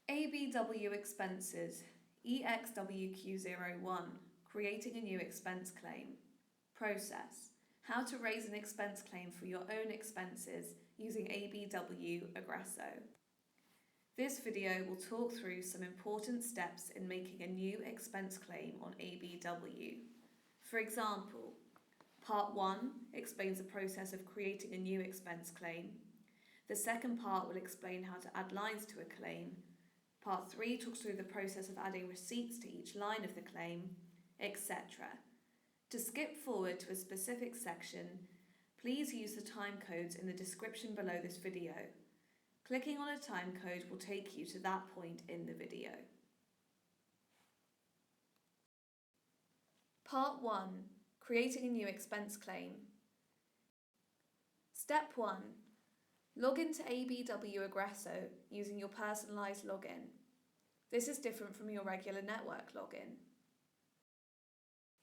ABW expenses, EXWQ01, creating a new expense claim. Process, how to raise an expense claim for your own expenses using ABW Agresso. This video will talk through some important steps in making a new expense claim on ABW. For example, Part 1 explains the process of creating a new expense claim. The second part will explain how to add lines to a claim. Part 3 talks through the process of adding receipts to each line of the claim, etc. To skip forward to a specific section, please use the time codes in the description below this video. Clicking on a time code will take you to that point in the video. Part 1. Creating a new expense claim. Step 1. Log into ABW Agresso using your personalised login. This is different from your regular network login.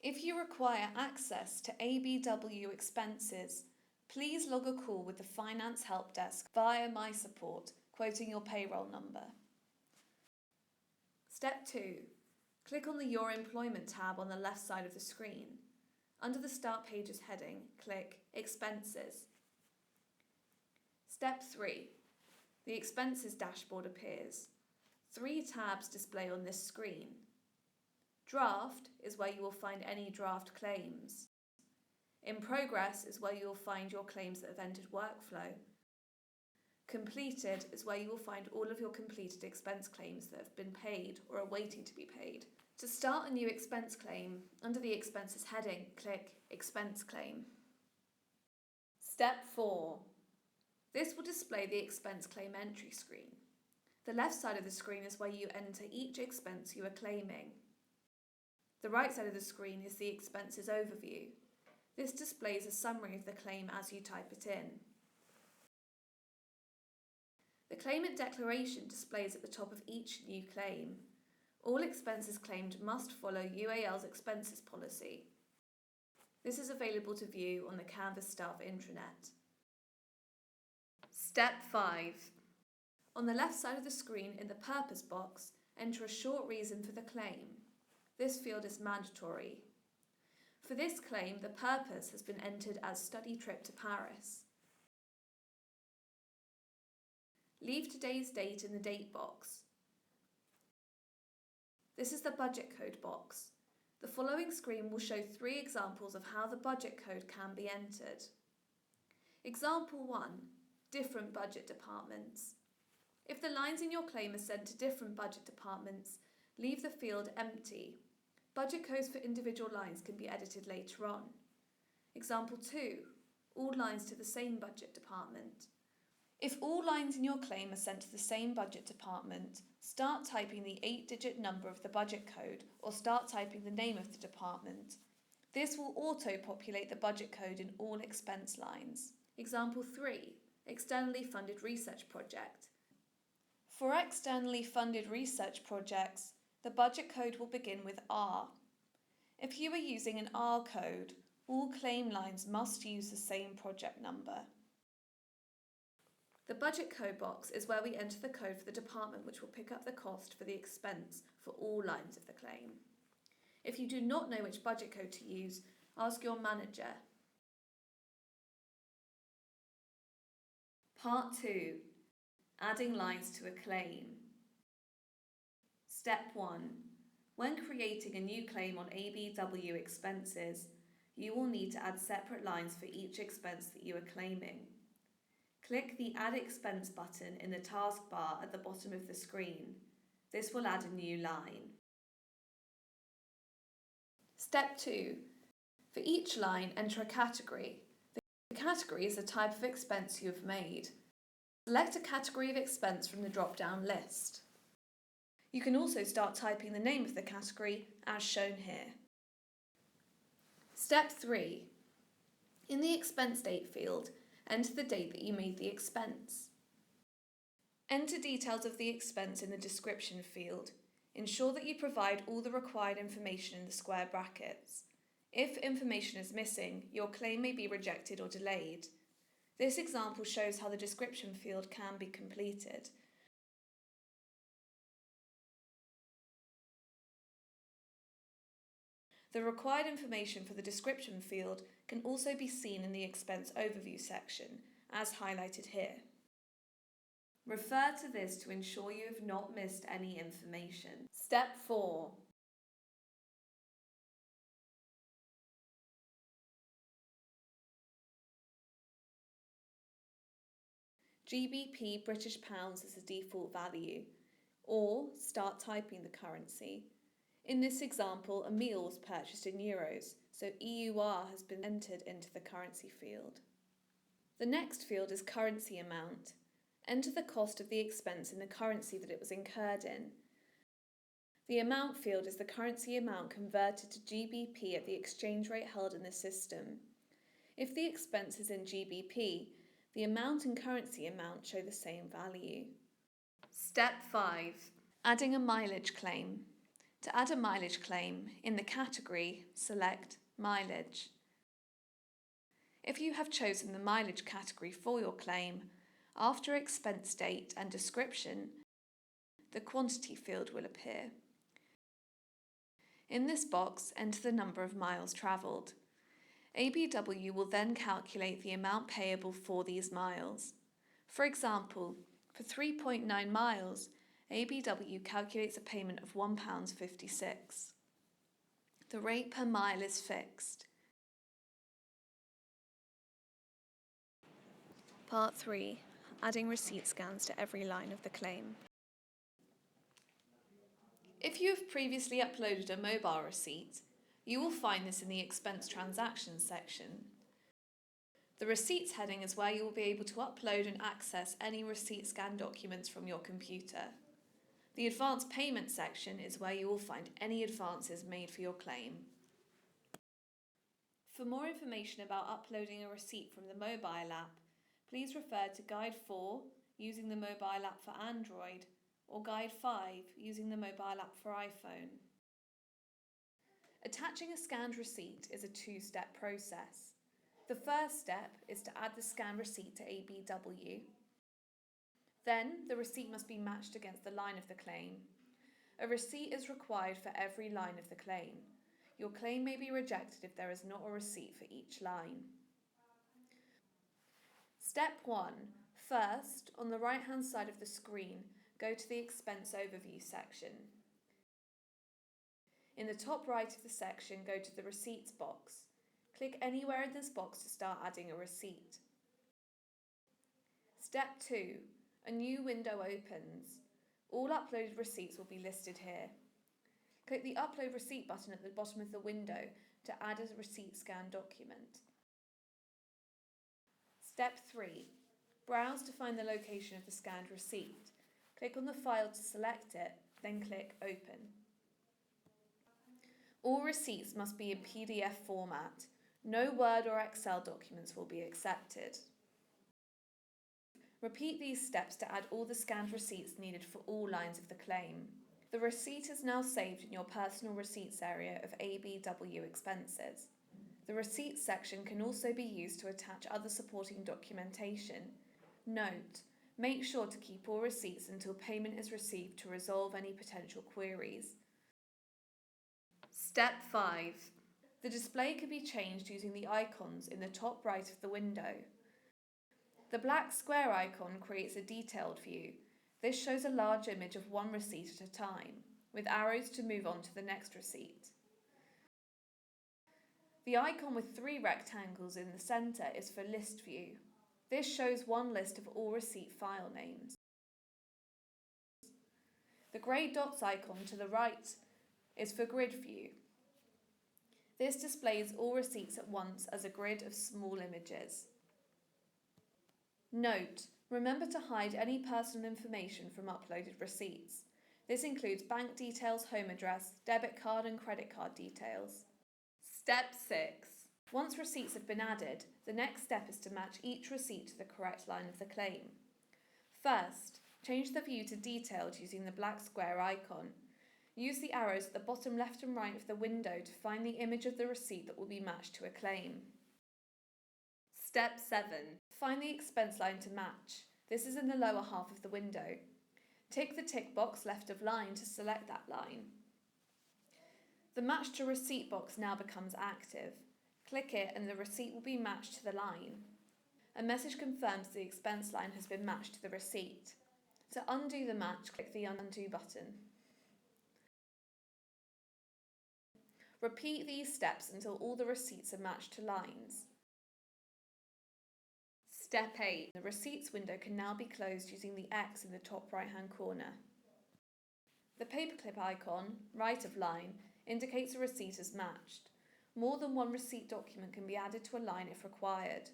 If you require access to ABW expenses, please log a call with the Finance Help Desk via My Support, quoting your payroll number. Step 2. Click on the Your Employment tab on the left side of the screen. Under the Start Pages heading, click Expenses. Step 3. The Expenses dashboard appears. 3 tabs display on this screen. Draft is where you will find any draft claims. In Progress is where you will find your claims that have entered workflow. Completed is where you will find all of your completed expense claims that have been paid or are waiting to be paid. To start a new expense claim, under the Expenses heading, click Expense Claim. Step 4. This will display the expense claim entry screen. The left side of the screen is where you enter each expense you are claiming. The right side of the screen is the expenses overview. This displays a summary of the claim as you type it in. The claimant declaration displays at the top of each new claim. All expenses claimed must follow UAL's expenses policy. This is available to view on the Canvas staff intranet. Step 5. On the left side of the screen in the Purpose box, enter a short reason for the claim. This field is mandatory. For this claim, the purpose has been entered as study trip to Paris. Leave today's date in the date box. This is the budget code box. The following screen will show 3 examples of how the budget code can be entered. Example 1. Different budget departments. If the lines in your claim are sent to different budget departments, leave the field empty. Budget codes for individual lines can be edited later on. Example 2. All lines to the same budget department. If all lines in your claim are sent to the same budget department, start typing the 8-digit number of the budget code or start typing the name of the department. This will auto-populate the budget code in all expense lines. Example 3. Externally funded research project. For externally funded research projects, the budget code will begin with R. If you are using an R code, all claim lines must use the same project number. The budget code box is where we enter the code for the department which will pick up the cost for the expense for all lines of the claim. If you do not know which budget code to use, ask your manager. Part 2. Adding lines to a claim. Step 1. When creating a new claim on ABW expenses, you will need to add separate lines for each expense that you are claiming. Click the Add Expense button in the taskbar at the bottom of the screen. This will add a new line. Step 2. For each line, enter a category. The category is the type of expense you have made. Select a category of expense from the drop-down list. You can also start typing the name of the category as shown here. Step 3. In the expense date field, enter the date that you made the expense. Enter details of the expense in the description field. Ensure that you provide all the required information in the square brackets. If information is missing, your claim may be rejected or delayed. This example shows how the description field can be completed. The required information for the description field can also be seen in the expense overview section, as highlighted here. Refer to this to ensure you have not missed any information. Step 4. GBP British pounds as a default value, or start typing the currency. In this example, a meal was purchased in euros, so EUR has been entered into the currency field. The next field is currency amount. Enter the cost of the expense in the currency that it was incurred in. The amount field is the currency amount converted to GBP at the exchange rate held in the system. If the expense is in GBP, the amount and currency amount show the same value. Step 5. Adding a mileage claim. To add a mileage claim, in the category, select Mileage. If you have chosen the mileage category for your claim, after expense date and description, the quantity field will appear. In this box, enter the number of miles travelled. ABW will then calculate the amount payable for these miles. For example, for 3.9 miles, ABW calculates a payment of £1.56. The rate per mile is fixed. Part 3. Adding receipt scans to every line of the claim. If you have previously uploaded a mobile receipt, you will find this in the Expense Transactions section. The Receipts heading is where you will be able to upload and access any receipt scan documents from your computer. The Advanced Payment section is where you will find any advances made for your claim. For more information about uploading a receipt from the mobile app, please refer to Guide 4, using the mobile app for Android, or Guide 5, using the mobile app for iPhone. Attaching a scanned receipt is a two-step process. The first step is to add the scanned receipt to ABW. Then, the receipt must be matched against the line of the claim. A receipt is required for every line of the claim. Your claim may be rejected if there is not a receipt for each line. Step 1. First, on the right-hand side of the screen, go to the Expense Overview section. In the top right of the section, go to the Receipts box. Click anywhere in this box to start adding a receipt. Step 2. A new window opens. All uploaded receipts will be listed here. Click the Upload Receipt button at the bottom of the window to add a receipt scan document. Step 3. Browse to find the location of the scanned receipt. Click on the file to select it, then click Open. All receipts must be in PDF format. No Word or Excel documents will be accepted. Repeat these steps to add all the scanned receipts needed for all lines of the claim. The receipt is now saved in your personal receipts area of ABW expenses. The receipts section can also be used to attach other supporting documentation. Note: make sure to keep all receipts until payment is received to resolve any potential queries. Step 5. The display can be changed using the icons in the top right of the window. The black square icon creates a detailed view. This shows a large image of one receipt at a time, with arrows to move on to the next receipt. The icon with 3 rectangles in the centre is for List View. This shows one list of all receipt file names. The grey dots icon to the right is for Grid View. This displays all receipts at once as a grid of small images. Note: remember to hide any personal information from uploaded receipts. This includes bank details, home address, debit card and credit card details. Step 6. Once receipts have been added, the next step is to match each receipt to the correct line of the claim. First, change the view to detailed using the black square icon. Use the arrows at the bottom left and right of the window to find the image of the receipt that will be matched to a claim. Step 7. Find the expense line to match. This is in the lower half of the window. Tick the tick box left of line to select that line. The Match to Receipt box now becomes active. Click it and the receipt will be matched to the line. A message confirms the expense line has been matched to the receipt. To undo the match, click the Undo button. Repeat these steps until all the receipts are matched to lines. Step 8. The Receipts window can now be closed using the X in the top right-hand corner. The paperclip icon, right of line, indicates a receipt as matched. More than one receipt document can be added to a line if required.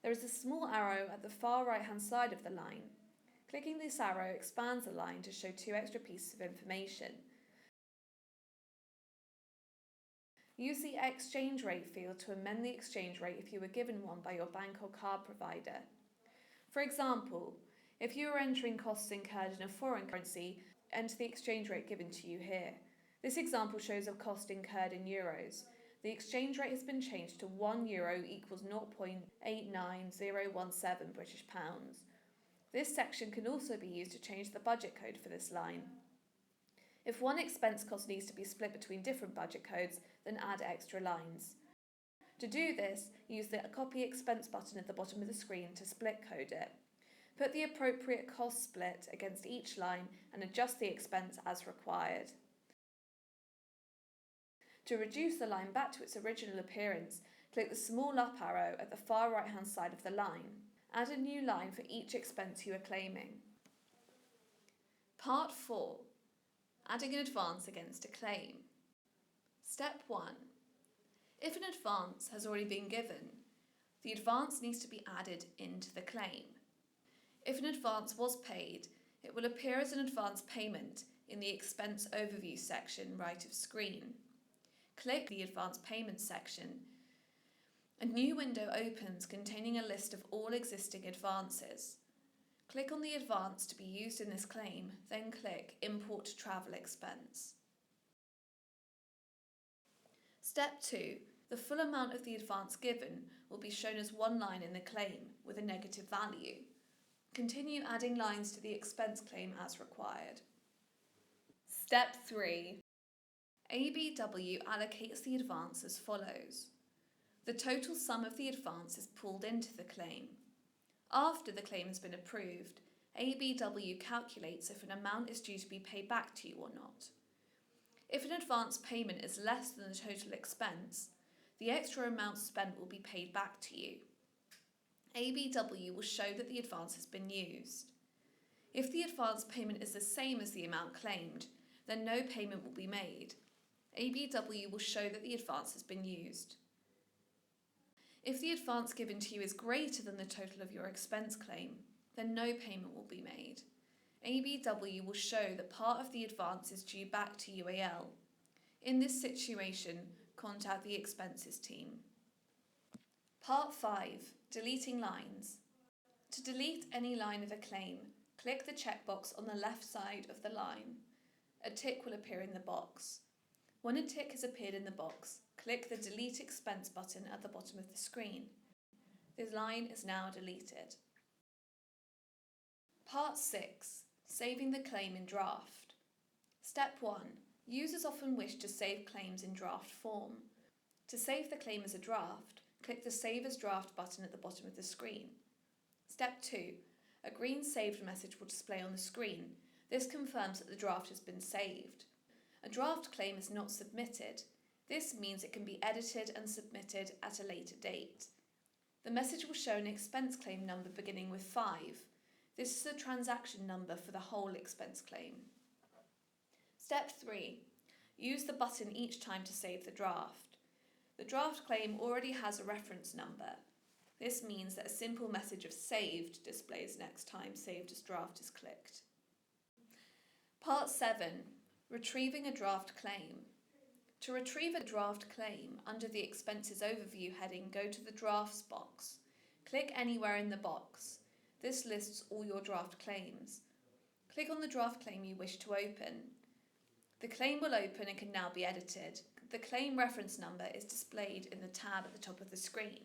There is a small arrow at the far right-hand side of the line. Clicking this arrow expands the line to show 2 extra pieces of information. Use the exchange rate field to amend the exchange rate if you were given one by your bank or card provider. For example, if you are entering costs incurred in a foreign currency, enter the exchange rate given to you here. This example shows a cost incurred in euros. The exchange rate has been changed to €1 equals 0.89017 British pounds. This section can also be used to change the budget code for this line. If one expense cost needs to be split between different budget codes, then add extra lines. To do this, use the Copy Expense button at the bottom of the screen to split code it. Put the appropriate cost split against each line and adjust the expense as required. To reduce the line back to its original appearance, click the small up arrow at the far right-hand side of the line. Add a new line for each expense you are claiming. Part 4. Adding an advance against a claim. Step 1. If an advance has already been given, the advance needs to be added into the claim. If an advance was paid, it will appear as an advance payment in the Expense Overview section right of screen. Click the Advance Payment section. A new window opens containing a list of all existing advances. Click on the advance to be used in this claim, then click Import Travel Expense. Step 2. The full amount of the advance given will be shown as one line in the claim with a negative value. Continue adding lines to the expense claim as required. Step 3. ABW allocates the advance as follows. The total sum of the advance is pulled into the claim. After the claim has been approved, ABW calculates if an amount is due to be paid back to you or not. If an advance payment is less than the total expense, the extra amount spent will be paid back to you. ABW will show that the advance has been used. If the advance payment is the same as the amount claimed, then no payment will be made. ABW will show that the advance has been used. If the advance given to you is greater than the total of your expense claim, then no payment will be made. ABW will show that part of the advance is due back to UAL. In this situation, contact the expenses team. Part 5. Deleting lines. To delete any line of a claim, click the checkbox on the left side of the line. A tick will appear in the box. When a tick has appeared in the box, click the Delete Expense button at the bottom of the screen. The line is now deleted. Part 6. Saving the claim in draft. Step 1. Users often wish to save claims in draft form. To save the claim as a draft, click the Save as Draft button at the bottom of the screen. Step 2. A green saved message will display on the screen. This confirms that the draft has been saved. A draft claim is not submitted. This means it can be edited and submitted at a later date. The message will show an expense claim number beginning with 5. This is the transaction number for the whole expense claim. Step 3. Use the button each time to save the draft. The draft claim already has a reference number. This means that a simple message of saved displays next time saved as draft is clicked. Part 7. Retrieving a draft claim. To retrieve a draft claim, under the Expenses Overview heading, go to the Drafts box. Click anywhere in the box. This lists all your draft claims. Click on the draft claim you wish to open. The claim will open and can now be edited. The claim reference number is displayed in the tab at the top of the screen.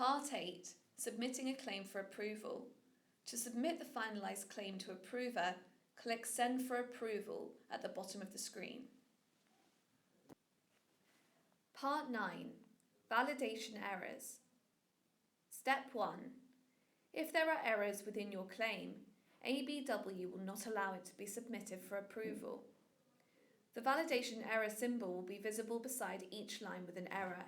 Part 8. Submitting a claim for approval. To submit the finalised claim to approver, click Send for Approval at the bottom of the screen. Part 9. Validation errors. Step 1. If there are errors within your claim, ABW will not allow it to be submitted for approval. The validation error symbol will be visible beside each line with an error.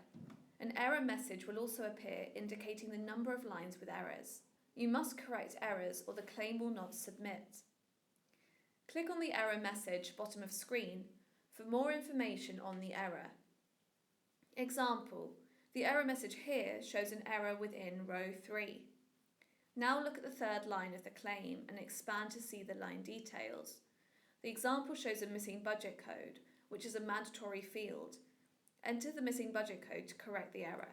An error message will also appear indicating the number of lines with errors. You must correct errors or the claim will not submit. Click on the error message bottom of screen for more information on the error. Example, the error message here shows an error within row 3. Now look at the third line of the claim and expand to see the line details. The example shows a missing budget code, which is a mandatory field. Enter the missing budget code to correct the error.